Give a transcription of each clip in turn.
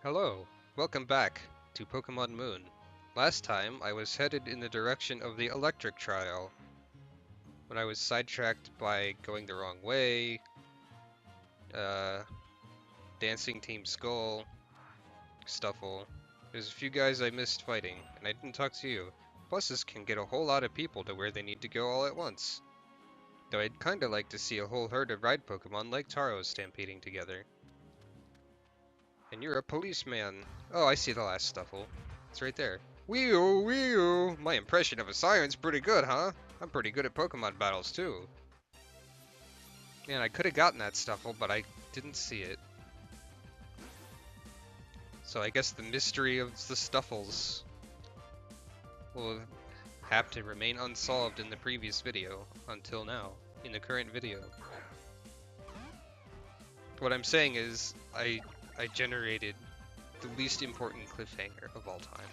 Hello, welcome back to Pokémon Moon. Last time I was headed in the direction of the electric trial, when I was sidetracked by going the wrong way, uh, dancing Team Skull, Stuffle. There's a few guys I missed fighting, and I didn't talk to you. Buses can get a whole lot of people to where they need to go all at once. Though I'd kinda like to see a whole herd of ride Pokémon like Taros stampeding together. And you're a policeman. Oh, I see the last Stuffle. It's right there. Wee-oo, wee-oo. My impression of a siren's pretty good, huh? I'm pretty good at Pokemon battles, too. Man, I could have gotten that Stuffle, but I didn't see it. So I guess the mystery of the Stuffles will have to remain unsolved in the previous video, until now, in the current video. What I'm saying is, I generated the least important cliffhanger of all time.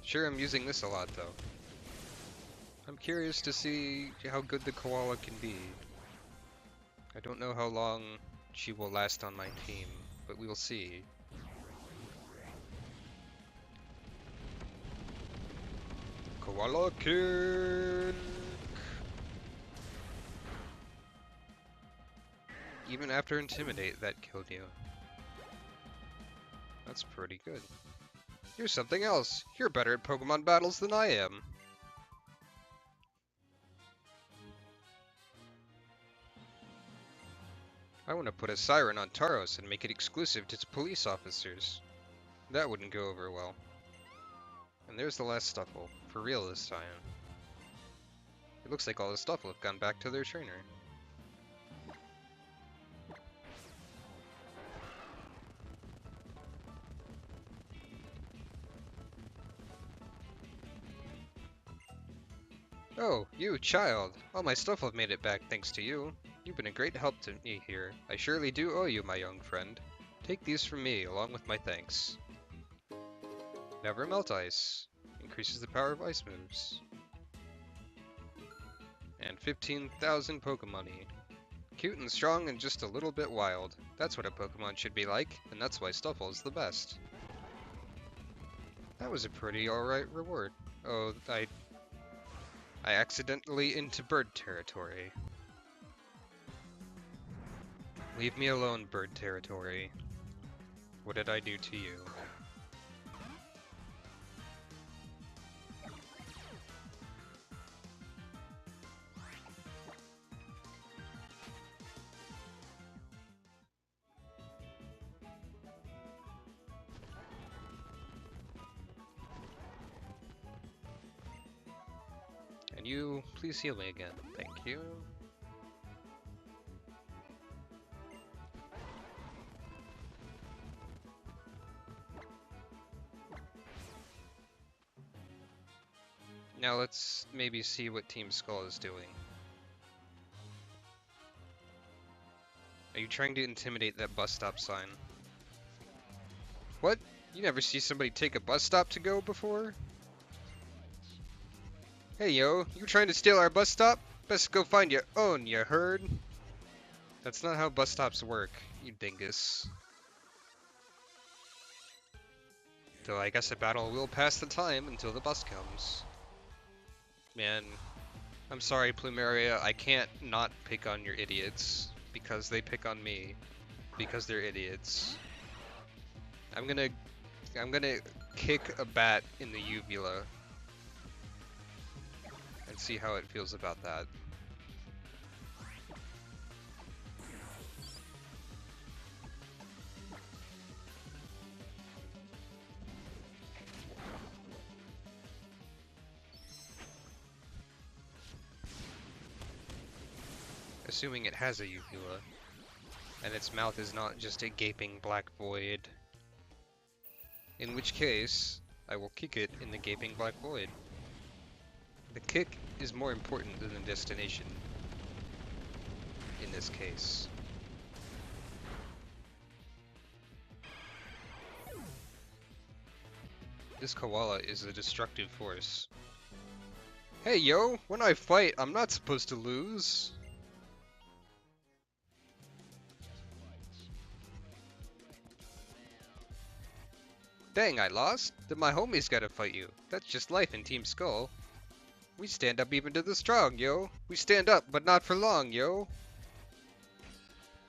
Sure, I'm using this a lot, though. I'm curious to see how good the koala can be. I don't know how long she will last on my team, but we will see. Koala kick! Even after Intimidate, that killed you. That's pretty good. You're something else. You're better at Pokemon battles than I am. I want to put a siren on Tauros and make it exclusive to police officers. That wouldn't go over well. And there's the last Stuffle, for real this time. It looks like all the Stuffle have gone back to their trainer. Oh, you, child! All my Stuffle have made it back thanks to you. You've been a great help to me here. I surely do owe you, my young friend. Take these from me, along with my thanks. Never Melt Ice. Increases the power of ice moves. And 15,000 Pokemoney. Cute and strong and just a little bit wild. That's what a Pokemon should be like, and that's why Stuffle is the best. That was a pretty alright reward. Oh, I accidentally into bird territory. Leave me alone, bird territory. What did I do to you? And you, please heal me again. Thank you. Now let's maybe see what Team Skull is doing. Are you trying to intimidate that bus stop sign? What? You never see somebody take a bus stop to go before? Hey yo, you trying to steal our bus stop? Best go find your own, you heard? That's not how bus stops work, you dingus. Though I guess a battle will pass the time until the bus comes. Man, I'm sorry, Plumeria, I can't not pick on your idiots. Because they pick on me. Because they're idiots. I'm gonna kick a bat in the uvula. And see how it feels about that. Assuming it has a uvula, and its mouth is not just a gaping black void. In which case, I will kick it in the gaping black void. The kick is more important than the destination in this case. This koala is a destructive force. Hey yo, when I fight, I'm not supposed to lose. Dang, I lost? Then my homies gotta fight you. That's just life in Team Skull. We stand up even to the strong, yo. We stand up, but not for long, yo.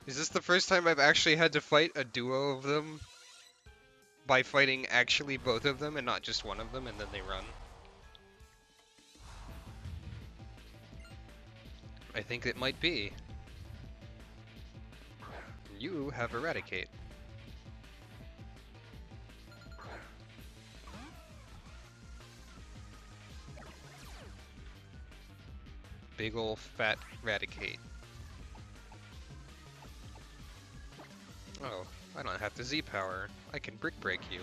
Is this the first time I've actually had to fight a duo of them? By fighting actually both of them and not just one of them and then they run? I think it might be. You have Eradicate. Big ol' fat Eradicate. Oh, I don't have to Z-Power. I can Brick Break you.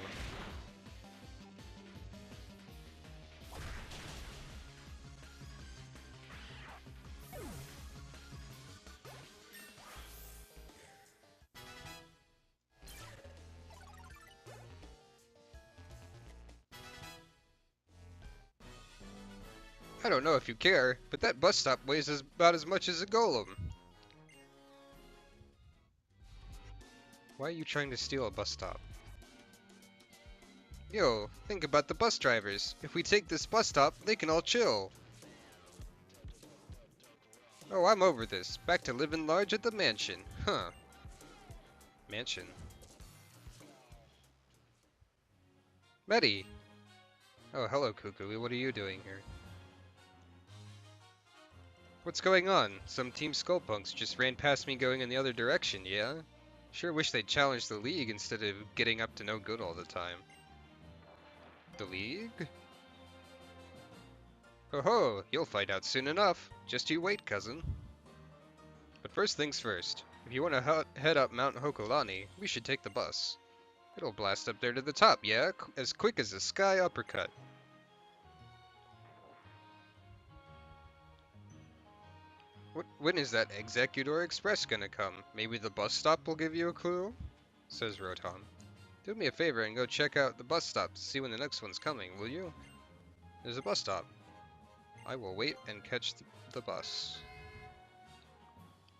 I don't know if you care, but that bus stop weighs about as much as a golem. Why are you trying to steal a bus stop? Yo, think about the bus drivers. If we take this bus stop, they can all chill. Oh, I'm over this. Back to living large at the mansion. Huh. Mansion. Meddy! Oh, hello, Cuckoo. What are you doing here? What's going on? Some Team Skullpunks just ran past me going in the other direction, yeah? Sure wish they'd challenge the League instead of getting up to no good all the time. The League? Ho ho, you'll find out soon enough. Just you wait, cousin. But first things first. If you want to head up Mount Hokulani, we should take the bus. It'll blast up there to the top, yeah? As quick as a sky uppercut. When is that Executor Express gonna come? Maybe the bus stop will give you a clue? Says Rotom. Do me a favor and go check out the bus stop to see when the next one's coming, will you? There's a bus stop. I will wait and catch the bus.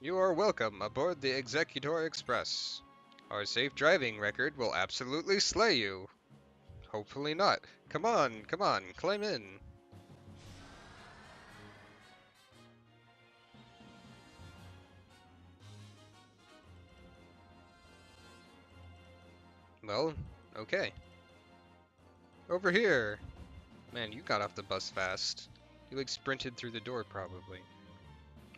You are welcome aboard the Executor Express. Our safe driving record will absolutely slay you. Hopefully not. Come on, climb in. Well, okay. Over here! Man, you got off the bus fast. You like sprinted through the door, probably.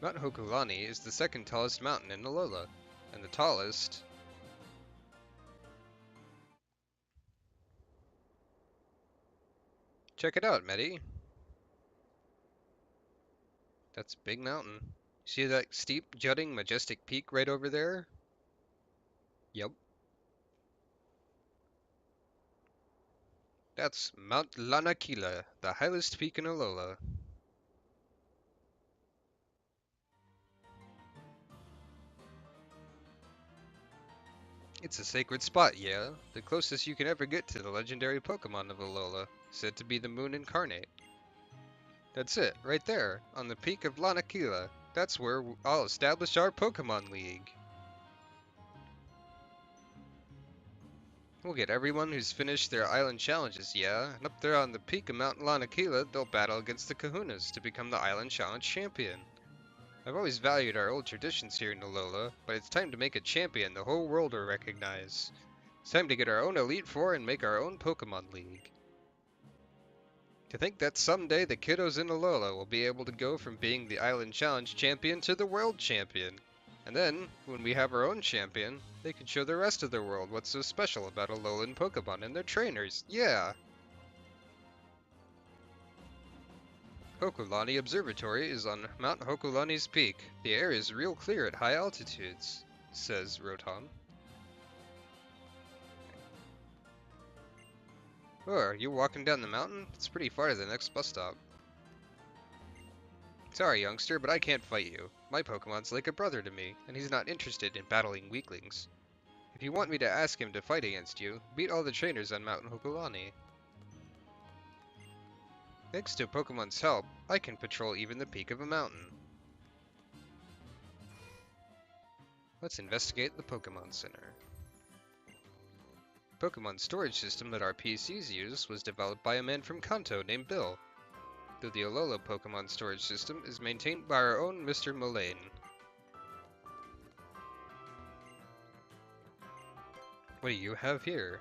Mount Hokulani is the second tallest mountain in Alola, and the tallest... Check it out, Meddy. That's a big mountain. See that steep, jutting, majestic peak right over there? Yep. That's Mount Lanakila, the highest peak in Alola. It's a sacred spot, yeah? The closest you can ever get to the legendary Pokémon of Alola, said to be the Moon incarnate. That's it, right there, on the peak of Lanakila. That's where I'll establish our Pokémon League. We'll get everyone who's finished their island challenges, yeah? And up there on the peak of Mount Lanakila, they'll battle against the Kahunas to become the Island Challenge champion. I've always valued our old traditions here in Alola, but it's time to make a champion the whole world will recognize. It's time to get our own Elite Four and make our own Pokémon League. To think that someday the kiddos in Alola will be able to go from being the Island Challenge champion to the World Champion. And then, when we have our own champion, they can show the rest of the world what's so special about Alolan Pokémon and their trainers. Yeah! Hokulani Observatory is on Mount Hokulani's peak. The air is real clear at high altitudes, says Rotom. Oh, are you walking down the mountain? It's pretty far to the next bus stop. Sorry, youngster, but I can't fight you. My Pokemon's like a brother to me, and he's not interested in battling weaklings. If you want me to ask him to fight against you, beat all the trainers on Mount Hokulani. Thanks to Pokemon's help, I can patrol even the peak of a mountain. Let's investigate the Pokemon Center. The Pokemon storage system that our PCs use was developed by a man from Kanto named Bill, though the Alola Pokemon storage system is maintained by our own Mr. Mullane. What do you have here?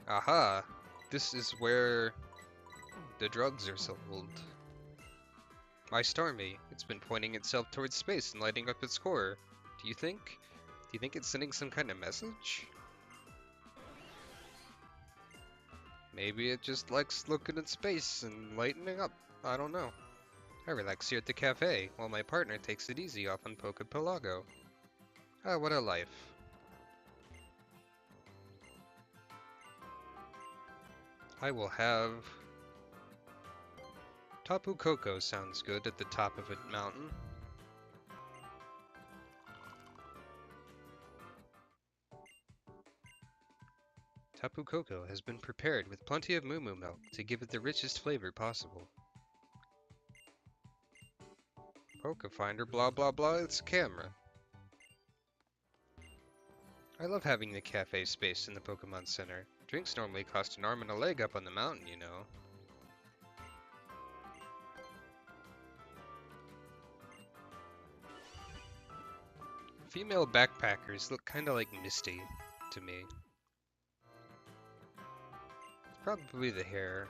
Aha! This is where the drugs are sold. My Starmie, it's been pointing itself towards space and lighting up its core. Do you think it's sending some kind of message? Maybe it just likes looking at space and lightening up. I don't know. I relax here at the cafe, while my partner takes it easy off on Pokepelago. Ah, what a life. I will have... Tapu Koko sounds good at the top of a mountain. Tapu Koko has been prepared with plenty of Moo Moo milk to give it the richest flavor possible. Pokefinder blah blah blah, it's a camera. I love having the cafe space in the Pokemon Center. Drinks normally cost an arm and a leg up on the mountain, you know. Female backpackers look kinda like Misty to me. It's probably the hair.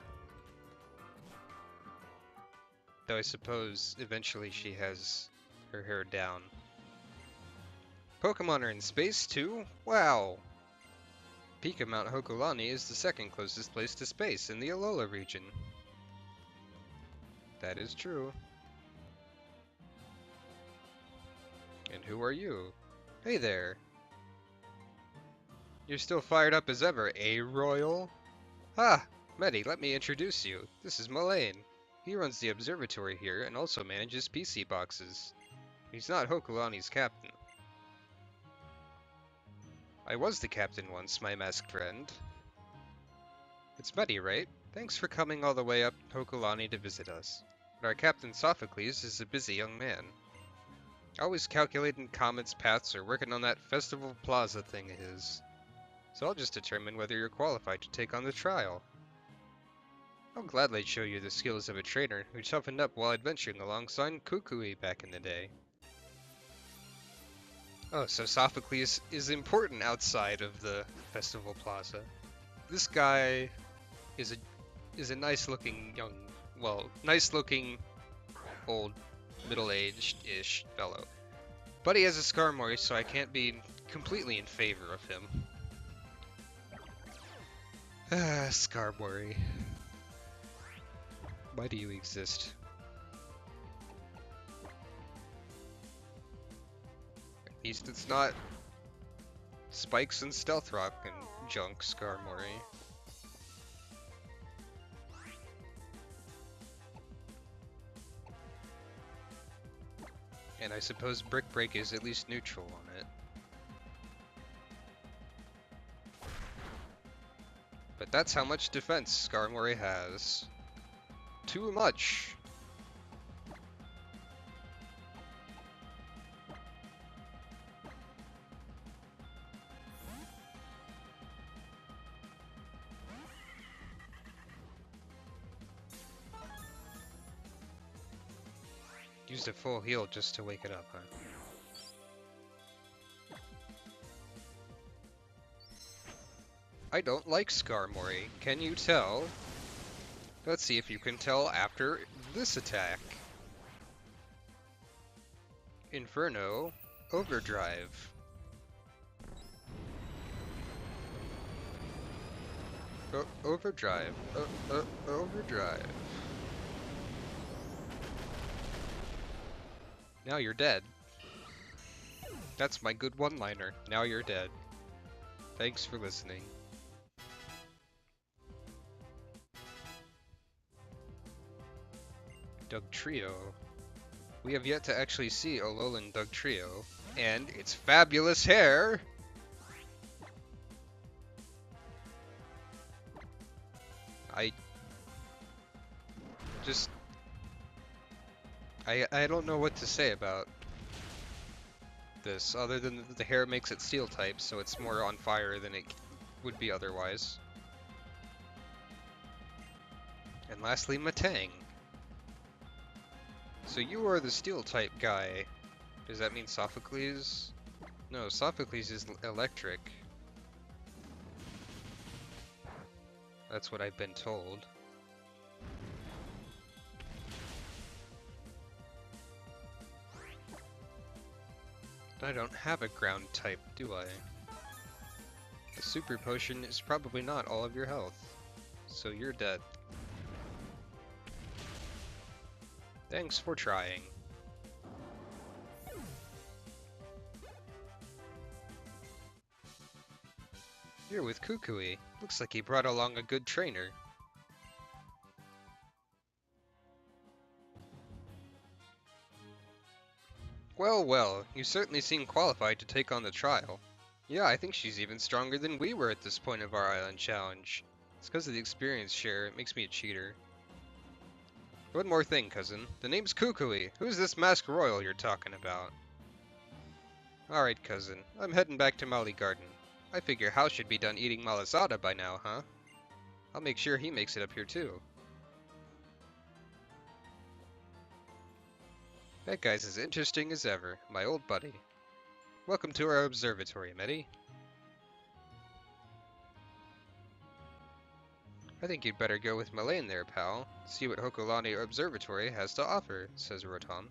Though I suppose eventually she has her hair down. Pokemon are in space too? Wow! Peak of Mount Hokulani is the second closest place to space in the Alola region. That is true. And who are you? Hey there! You're still fired up as ever, eh, Royal? Ah! Medi, let me introduce you. This is Mullane. He runs the observatory here and also manages PC boxes. He's not Hokulani's captain. I was the captain once, my masked friend. It's Medi, right? Thanks for coming all the way up Hokulani to visit us. But our captain Sophocles is a busy young man. Always calculating comets' paths or working on that Festival Plaza thing of his. So I'll just determine whether you're qualified to take on the trial. I'll gladly show you the skills of a trainer who toughened up while adventuring alongside Kukui back in the day. Oh, so Sophocles is important outside of the Festival Plaza. This guy is a nice-looking nice-looking old middle-aged-ish fellow. But he has a Skarmory, so I can't be completely in favor of him. Ah, Skarmory. Why do you exist? At least it's not Spikes and Stealth Rock and junk Skarmory. And I suppose Brick Break is at least neutral on it. But that's how much defense Skarmory has. Too much! Used a full heal just to wake it up, huh? I don't like Skarmory, can you tell? Let's see if you can tell after this attack. Inferno, Overdrive. Overdrive. Overdrive. Now you're dead. That's my good one-liner. Now you're dead. Thanks for listening. Dugtrio. We have yet to actually see Alolan Dugtrio, and its fabulous hair! Just, I don't know what to say about this, other than the hair makes it steel type, so it's more on fire than it would be otherwise. And lastly, Matang. So you are the steel type guy. Does that mean Sophocles? No, Sophocles is electric. That's what I've been told. But I don't have a ground type, do I? A super potion is probably not all of your health, so you're dead. Thanks for trying. You're with Kukui. Looks like he brought along a good trainer. Well, well, you certainly seem qualified to take on the trial. Yeah, I think she's even stronger than we were at this point of our island challenge. It's because of the experience share, it makes me a cheater. One more thing, cousin. The name's Kukui. Who's this masked royal you're talking about? Alright, cousin. I'm heading back to Mali Garden. I figure Hal should be done eating malasada by now, huh? I'll make sure he makes it up here too. That guy's as interesting as ever, my old buddy. Welcome to our observatory, Medi. I think you'd better go with Malaine there, pal. See what Hokulani Observatory has to offer, says Rotom.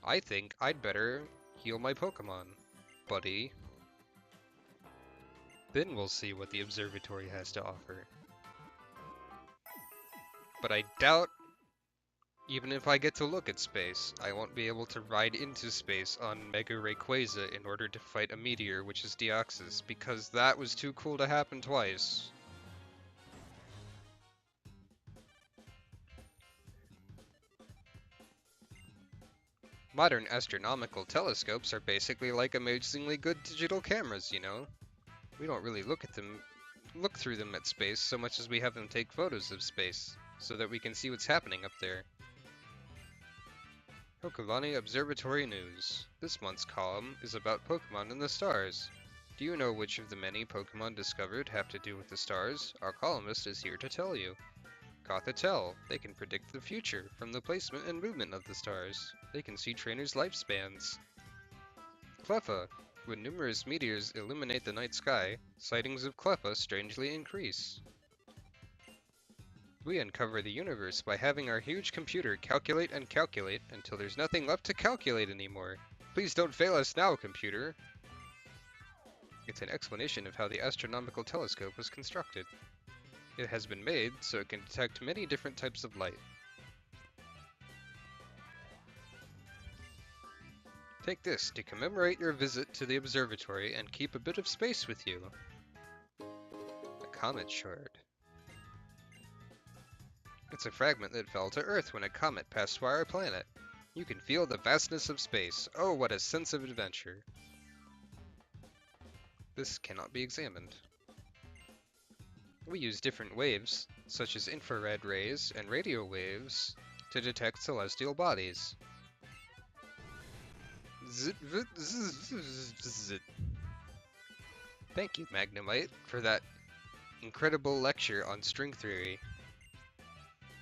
I think I'd better heal my Pokemon, buddy. Then we'll see what the observatory has to offer. But I doubt, even if I get to look at space, I won't be able to ride into space on Mega Rayquaza in order to fight a meteor, which is Deoxys, because that was too cool to happen twice. Modern astronomical telescopes are basically like amazingly good digital cameras, you know? We don't really look through them at space so much as we have them take photos of space, so that we can see what's happening up there. Hokulani Observatory News. This month's column is about Pokemon in the stars. Do you know which of the many Pokemon discovered have to do with the stars? Our columnist is here to tell you. Gothitelle. They can predict the future from the placement and movement of the stars. They can see trainers' lifespans. Cleffa. When numerous meteors illuminate the night sky, sightings of Cleffa strangely increase. We uncover the universe by having our huge computer calculate and calculate until there's nothing left to calculate anymore. Please don't fail us now, computer. It's an explanation of how the astronomical telescope was constructed. It has been made so it can detect many different types of light. Take this to commemorate your visit to the observatory and keep a bit of space with you. A comet shard. It's a fragment that fell to Earth when a comet passed by our planet. You can feel the vastness of space. Oh, what a sense of adventure. This cannot be examined. We use different waves, such as infrared rays and radio waves, to detect celestial bodies. Thank you, Magnemite, for that incredible lecture on string theory.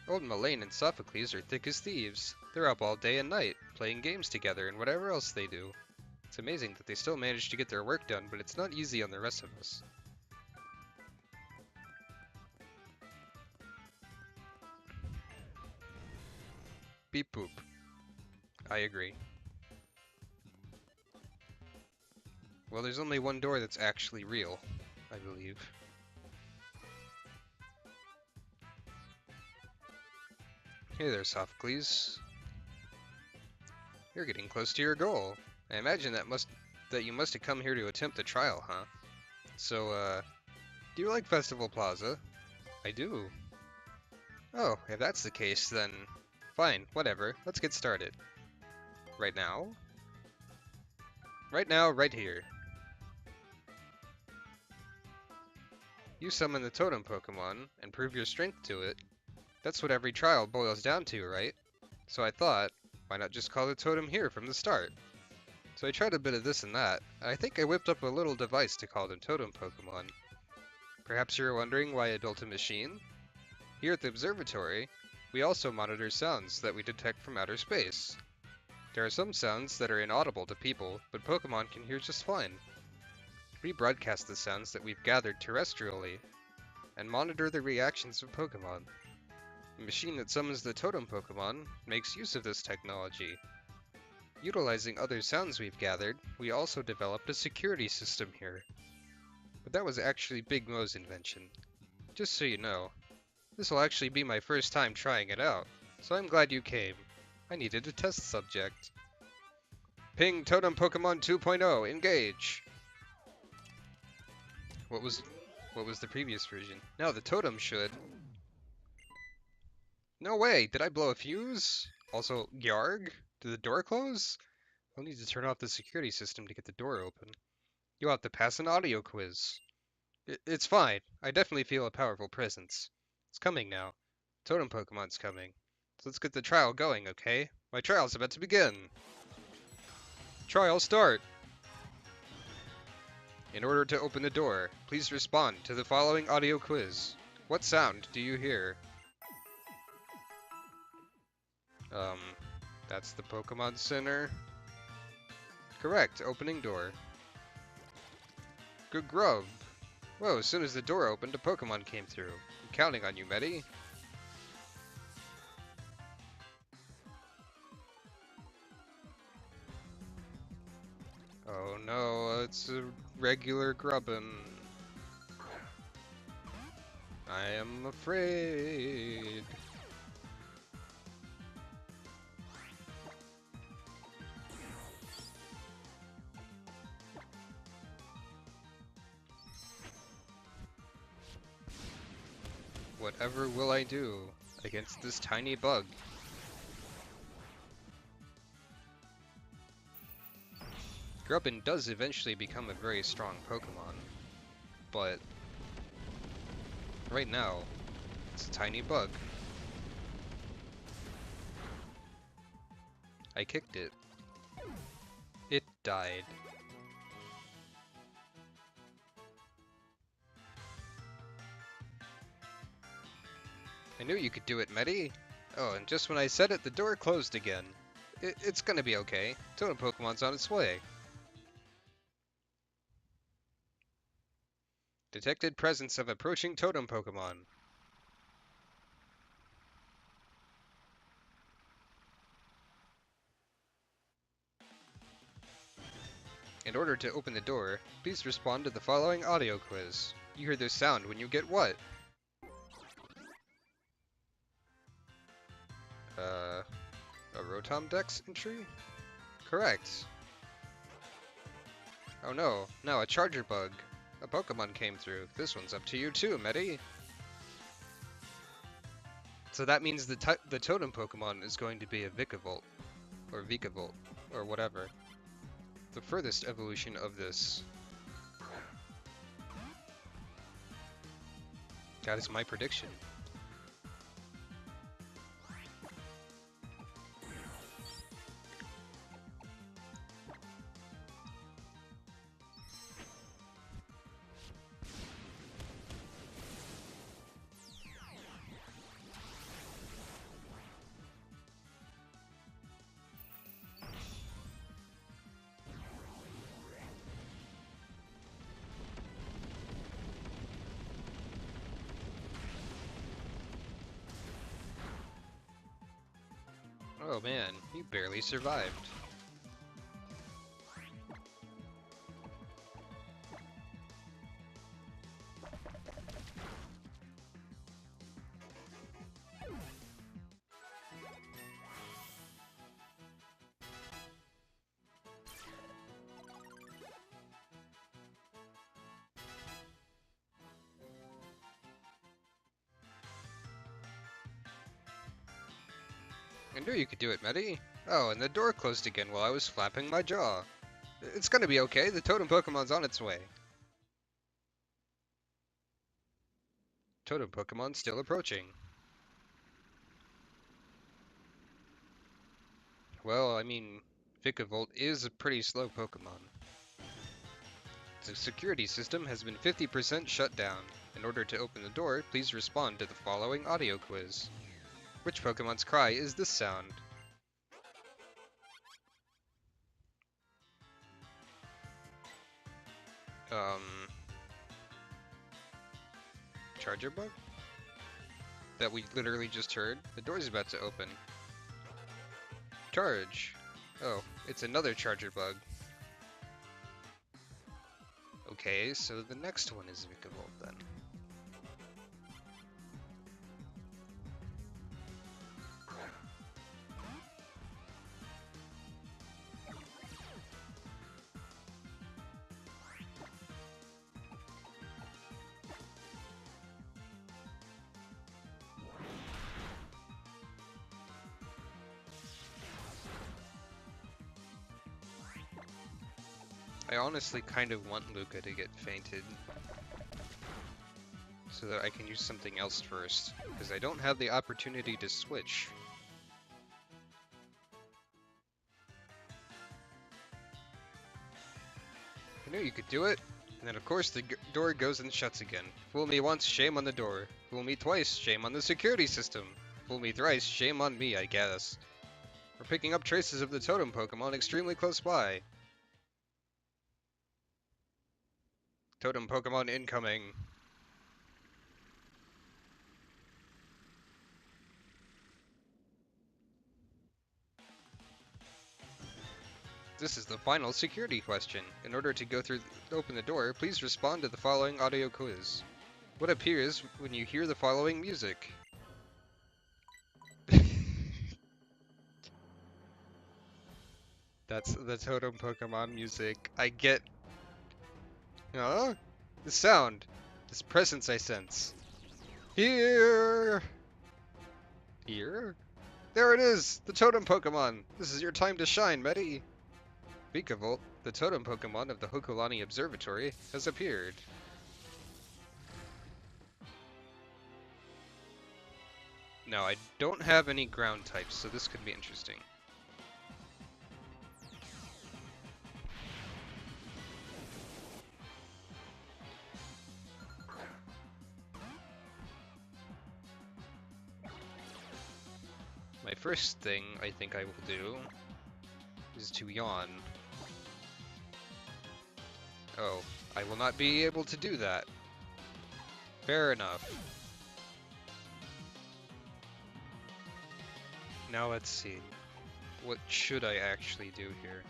Old Malaine and Sophocles are thick as thieves. They're up all day and night, playing games together and whatever else they do. It's amazing that they still manage to get their work done, but it's not easy on the rest of us. Beep boop. I agree. Well, there's only one door that's actually real, I believe. Hey there, Sophocles. You're getting close to your goal. I imagine that you must have come here to attempt the trial, huh? So, do you like Festival Plaza? I do. Oh, if that's the case, then fine, whatever. Let's get started. Right now? Right now, right here. You summon the totem Pokemon and prove your strength to it. That's what every trial boils down to, right? So I thought, why not just call the totem here from the start? So I tried a bit of this and that. I think I whipped up a little device to call them totem Pokemon. Perhaps you're wondering why I built a machine? Here at the observatory, we also monitor sounds that we detect from outer space. There are some sounds that are inaudible to people, but Pokemon can hear just fine. We broadcast the sounds that we've gathered terrestrially, and monitor the reactions of Pokemon. The machine that summons the totem Pokemon makes use of this technology. Utilizing other sounds we've gathered, we also developed a security system here. But that was actually Big Mo's invention. Just so you know, this will actually be my first time trying it out, so I'm glad you came. I needed a test subject. Ping Totem Pokemon 2.0, engage! What was the previous version? Now the totem should... No way! Did I blow a fuse? Also, Yarg? Did the door close? I'll need to turn off the security system to get the door open. You'll have to pass an audio quiz. It's fine. I definitely feel a powerful presence. It's coming now. Totem Pokemon's coming. So let's get the trial going, okay? My trial's about to begin. Trial start. In order to open the door, please respond to the following audio quiz. What sound do you hear? That's the Pokemon Center. Correct, opening door. Good grub. Whoa, as soon as the door opened, a Pokemon came through. I'm counting on you, Medi. Oh no, it's a regular Grubbin. I am afraid. Whatever will I do against this tiny bug? Grubbin does eventually become a very strong Pokemon, but right now, it's a tiny bug. I kicked it. It died. I knew you could do it, Medi. Oh, and just when I said it, the door closed again. It's gonna be okay. Totem Pokemon's on its way. Detected presence of approaching Totem Pokemon. In order to open the door, please respond to the following audio quiz. You hear this sound when you get what? A Rotom Dex entry? Correct. Oh no, now a Charger Bug. A Pokemon came through. This one's up to you too, Medi. So that means the Totem Pokemon is going to be a Vikavolt. Or Vikavolt. Or whatever. The furthest evolution of this. That is my prediction. Oh man, you barely survived. I knew you could do it, Medi. Oh, and the door closed again while I was flapping my jaw. It's gonna be okay, the Totem Pokemon's on its way. Totem Pokemon still approaching. Well, I mean, Vikavolt is a pretty slow Pokemon. The security system has been 50% shut down. In order to open the door, please respond to the following audio quiz. Which Pokemon's cry is this sound? Charger bug? That we literally just heard? The door's about to open. Charge! Oh, it's another charger bug. Okay, so the next one is Vikavolt then. I honestly kind of want Luca to get fainted, so that I can use something else first, because I don't have the opportunity to switch. I knew you could do it. And then of course the door goes and shuts again. Fool me once, shame on the door. Fool me twice, shame on the security system. Fool me thrice, shame on me, I guess. We're picking up traces of the totem Pokemon extremely close by. Totem Pokemon incoming. This is the final security question. In order to open the door, please respond to the following audio quiz. What appears when you hear the following music? That's the totem Pokemon music. I get... Huh? The sound. This presence I sense. Here! Here? There it is! The totem Pokemon! This is your time to shine, Medi! Vikavolt, the totem Pokemon of the Hokulani Observatory, has appeared. Now, I don't have any ground types, so this could be interesting. My first thing I think I will do is to yawn. Oh, I will not be able to do that. Fair enough. Now let's see. What should I actually do here?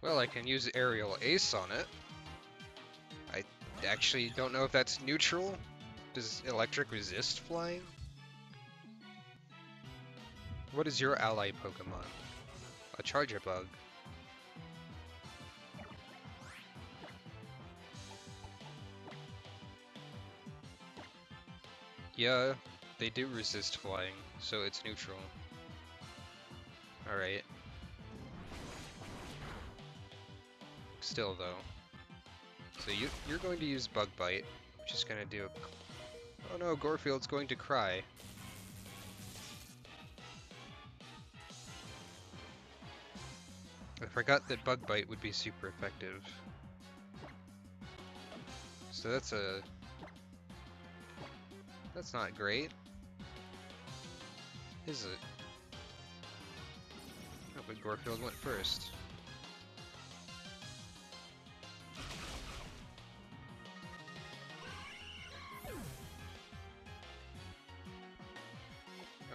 Well, I can use Aerial Ace on it. I actually don't know if that's neutral. Does Electric resist flying? What is your ally Pokemon? A Charger Bug. Yeah, they do resist flying, so it's neutral. Alright. Still though. So you're going to use Bug Bite, which is gonna do a... Oh no, Gorefield's going to cry. I forgot that Bug Bite would be super effective. So that's not great. Is it? Oh, but Gorefield went first.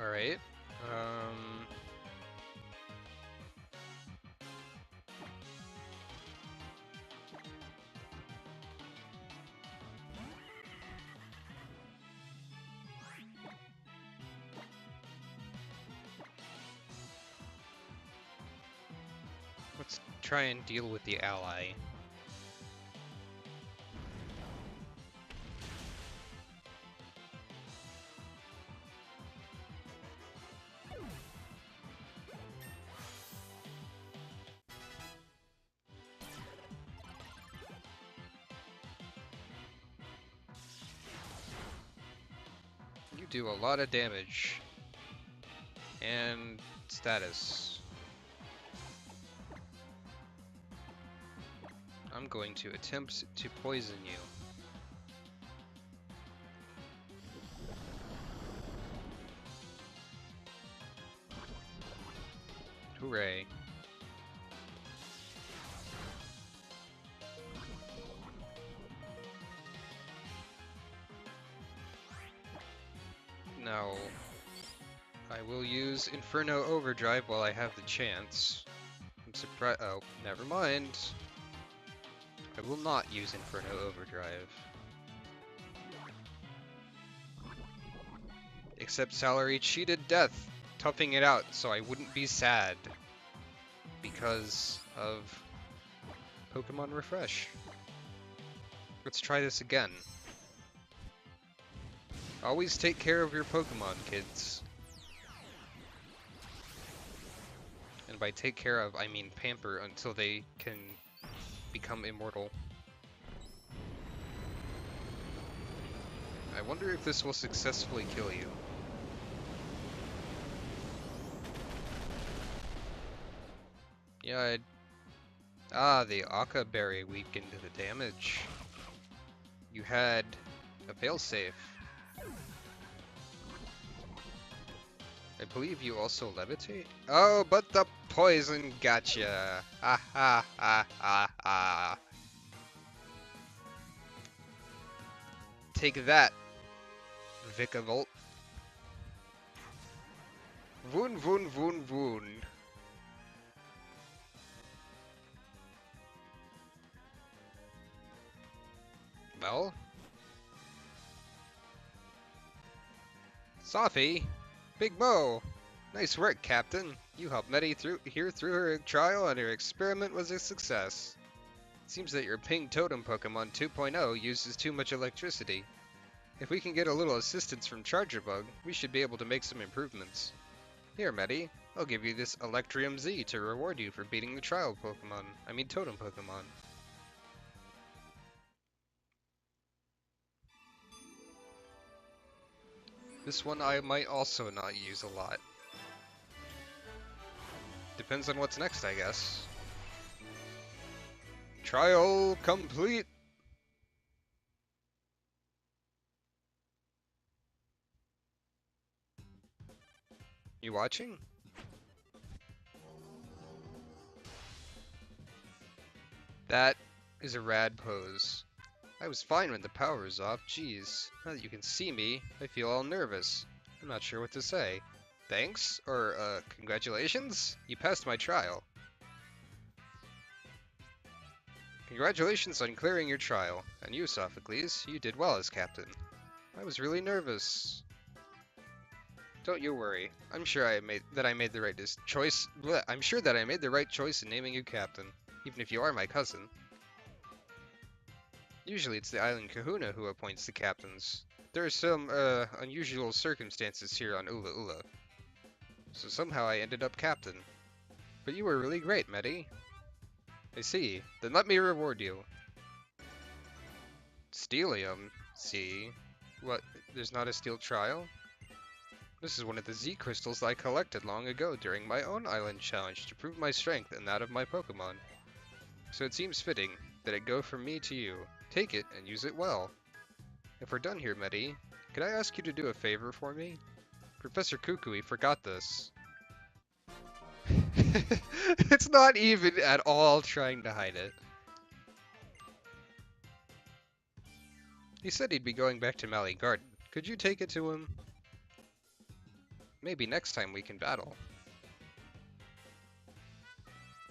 Alright. Let's try and deal with the ally. You do a lot of damage. And status. I'm going to attempt to poison you. Hooray. Now, I will use Inferno Overdrive while I have the chance. I'm surprised. Oh, never mind. I will not use Inferno Overdrive. Except Salary cheated death, toughing it out so I wouldn't be sad because of Pokemon Refresh. Let's try this again. Always take care of your Pokemon, kids. And by take care of, I mean pamper until they can become immortal. I wonder if this will successfully kill you. Yeah, the Aka Berry weakened the damage. You had a failsafe. I believe you also levitate? Oh, but the poison gotcha! Ha ha ha ha ha! Take that, Vikavolt. Voon voon voon voon. Well? Sophie? Big Mo! Nice work, Captain. You helped Medi through her trial and her experiment was a success. Seems that your pink totem Pokemon 2.0 uses too much electricity. If we can get a little assistance from Chargerbug, we should be able to make some improvements. Here, Medi, I'll give you this Electrium Z to reward you for beating the trial Pokemon. I mean totem Pokemon. This one I might also not use a lot. Depends on what's next, I guess. Trial complete! You watching? That is a rad pose. I was fine when the power was off, jeez. Now that you can see me, I feel all nervous. I'm not sure what to say. Thanks? Or, congratulations? You passed my trial. Congratulations on clearing your trial. And you, Sophocles, you did well as captain. I was really nervous. Don't you worry. I'm sure I made the right choice. Bleh, I'm sure that I made the right choice in naming you captain, even if you are my cousin. Usually it's the Island Kahuna who appoints the captains. There are some, unusual circumstances here on Ula Ula. So somehow I ended up captain. But you were really great, Medi. I see. Then let me reward you. Steelium? See? What, there's not a steel trial? This is one of the Z crystals I collected long ago during my own island challenge to prove my strength and that of my Pokemon. So it seems fitting that it go from me to you. Take it and use it well. If we're done here, Medi, could I ask you to do a favor for me? Professor Kukui forgot this. It's not even at all trying to hide it. He said he'd be going back to Mally Garden. Could you take it to him? Maybe next time we can battle.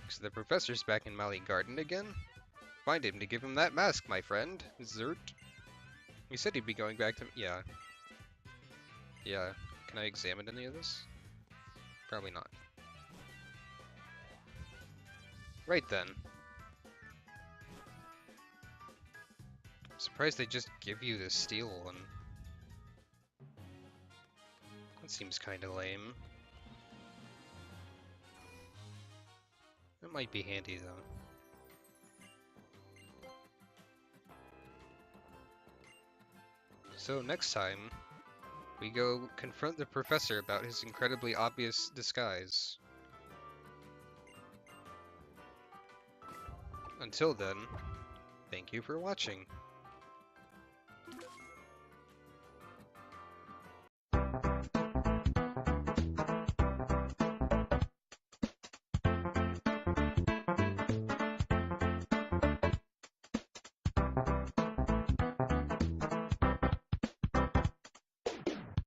So the professor's back in Mally Garden again? Find him to give him that mask, my friend. Zert. He said he'd be going back to... Yeah. Yeah. Can I examine any of this? Probably not. Right then. I'm surprised they just give you the steel one. That seems kinda lame. It might be handy though. So next time, We go confront the professor about his incredibly obvious disguise. Until then, thank you for watching.